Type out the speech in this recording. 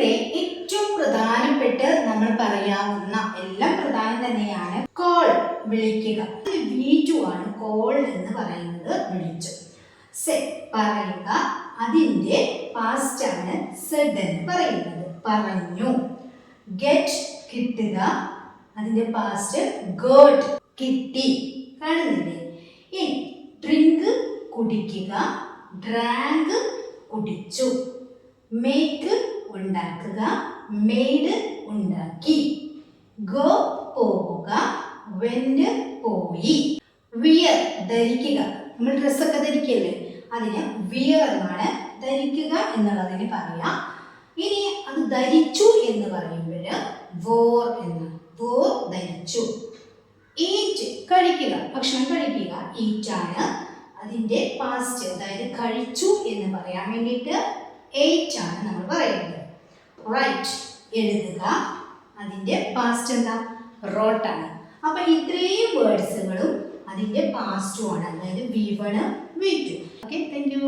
ഇവിടെ ഏറ്റവും പ്രധാനപ്പെട്ട നമ്മൾ പറയാവുന്ന എല്ലാം പ്രധാനം തന്നെയാണ് കോൾ, വിളിക്കുക. V2 ആണ് കോൾ എന്ന് പറയുന്നത്, വിളിച്ചു. സെ പറയുക, അതിന്റെ പാസ്റ്റ് ആണ് സെഡ് എന്ന് പറയുന്നത്, പറഞ്ഞു. ഗെറ്റ് കിട്ടുക, അതിന്റെ പാസ്റ്റ് ഗോട്ട്, കിട്ടി. കാണുന്നില്ലേ? ഇനി ഡ്രിങ്ക് കുടിക്കുക, ഡ്രാങ്ക് കുടിച്ചു. മേക്ക് ഉണ്ടാക്കുക, മെയ്ഡ് ഉണ്ടാക്കി. ഗോ പോവുക, വെന്റ് പോയി. വിയർ ധരിക്കുക, നമ്മൾ ഡ്രസ്സൊക്കെ ധരിക്കല്ലേ, അതിന് വിയർ എന്നാണ്, ധരിക്കുക എന്നുള്ളതിന് പറയാം. ഇനി അത് ധരിച്ചു എന്ന് പറയുമ്പോൾ വോർ എന്നാണ്, വോർ ധരിച്ചു. ഈറ്റ് കഴിക്കുക, ഭക്ഷണം കഴിക്കുക, ഈറ്റ് ആണ്. അതിന്റെ പാസ്റ്റ്, അതായത് കഴിച്ചു എന്ന് പറയാൻ വേണ്ടിയിട്ട് എയ്റ്റ് ആണ് നമ്മൾ പറയുന്നത്. റൈറ്റ് എഴുതുക, അതിന്റെ പാസ്റ്റ് എന്താ? റോട്ട് ആണ്. അപ്പൊ ഇത്രയും വേർഡ്സുകളും അതിന്റെ പാസ്റ്റും ആണ്, അതായത് V1 V2. Okay, thank you.